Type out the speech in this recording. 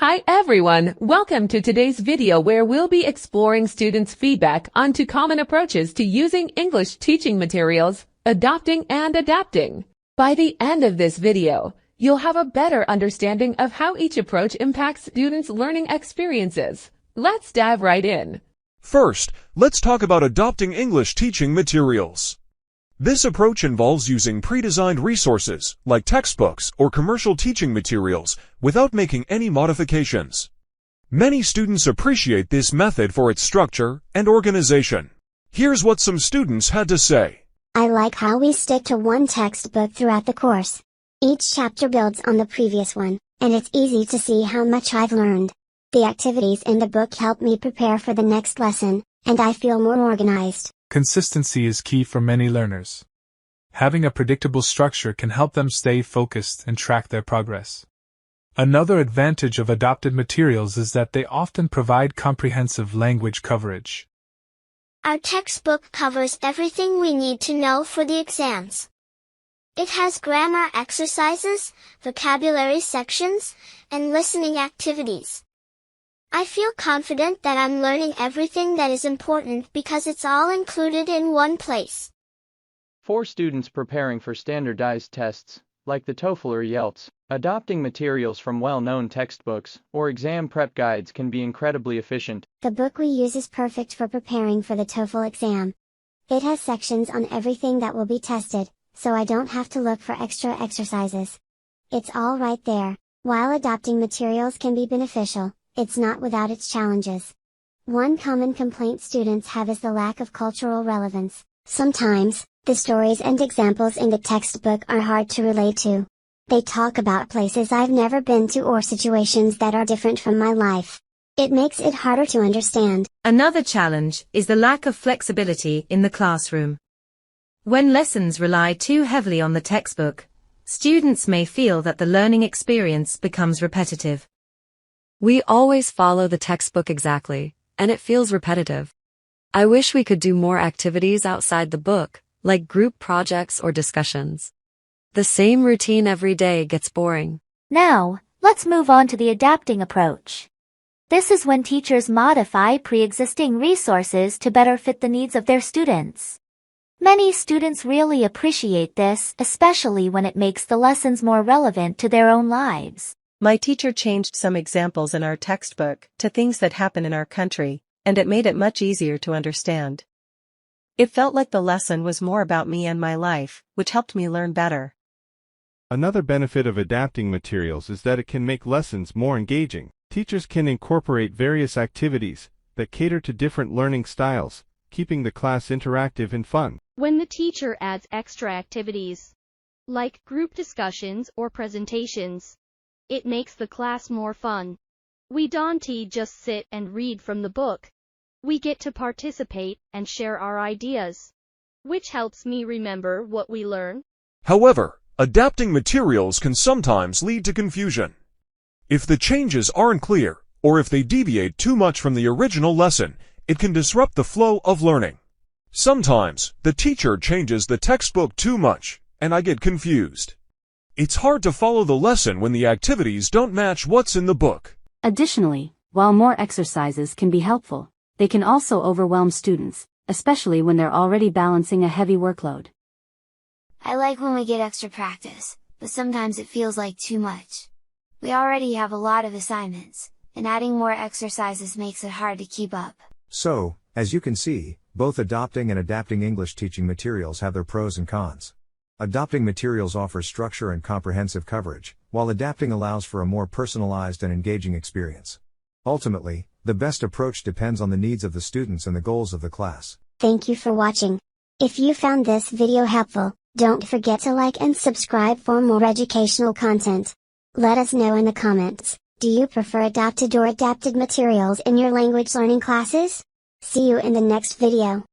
Hi everyone, welcome to today's video where we'll be exploring students' feedback onto common approaches to using English teaching materials, adopting and adapting. By the end of this video, you'll have a better understanding of how each approach impacts students' learning experiences. Let's dive right in. First, let's talk about adopting English teaching materials. This approach involves using pre-designed resources, like textbooks or commercial teaching materials, without making any modifications. Many students appreciate this method for its structure and organization. Here's what some students had to say. I like how we stick to one textbook throughout the course. Each chapter builds on the previous one, and it's easy to see how much I've learned. The activities in the book help me prepare for the next lesson, and I feel more organized. Consistency is key for many learners. Having a predictable structure can help them stay focused and track their progress. Another advantage of adopted materials is that they often provide comprehensive language coverage. Our textbook covers everything we need to know for the exams. It has grammar exercises, vocabulary sections, and listening activities. I feel confident that I'm learning everything that is important because it's all included in one place. For students preparing for standardized tests, like the TOEFL or Eltm, adopting materials from well-known textbooks or exam prep guides can be incredibly efficient. The book we use is perfect for preparing for the TOEFL exam. It has sections on everything that will be tested, so I don't have to look for extra exercises. It's all right there. While adopting materials can be beneficial, it's not without its challenges. One common complaint students have is the lack of cultural relevance. Sometimes, the stories and examples in the textbook are hard to relate to. They talk about places I've never been to or situations that are different from my life. It makes it harder to understand. Another challenge is the lack of flexibility in the classroom. When lessons rely too heavily on the textbook, students may feel that the learning experience becomes repetitive. We always follow the textbook exactly, and it feels repetitive. I wish we could do more activities outside the book, like group projects or discussions. The same routine every day gets boring. Now, let's move on to the adapting approach. This is when teachers modify pre-existing resources to better fit the needs of their students. Many students really appreciate this, especially when it makes the lessons more relevant to their own lives. My teacher changed some examples in our textbook to things that happen in our country, and it made it much easier to understand. It felt like the lesson was more about me and my life, which helped me learn better. Another benefit of adapting materials is that it can make lessons more engaging. Teachers can incorporate various activities that cater to different learning styles, keeping the class interactive and fun. When the teacher adds extra activities, like group discussions or presentations, it makes the class more fun. We don't just sit and read from the book. We get to participate and share our ideas, which helps me remember what we learn. However, adapting materials can sometimes lead to confusion. If the changes aren't clear, or if they deviate too much from the original lesson, it can disrupt the flow of learning. Sometimes, the teacher changes the textbook too much, and I get confused. It's hard to follow the lesson when the activities don't match what's in the book. Additionally, while more exercises can be helpful, they can also overwhelm students, especially when they're already balancing a heavy workload. I like when we get extra practice, but sometimes it feels like too much. We already have a lot of assignments, and adding more exercises makes it hard to keep up. So, as you can see, both adopting and adapting English teaching materials have their pros and cons. Adopting materials offers structure and comprehensive coverage, while adapting allows for a more personalized and engaging experience. Ultimately, the best approach depends on the needs of the students and the goals of the class. Thank you for watching. If you found this video helpful, don't forget to like and subscribe for more educational content. Let us know in the comments, do you prefer adopted or adapted materials in your language learning classes? See you in the next video.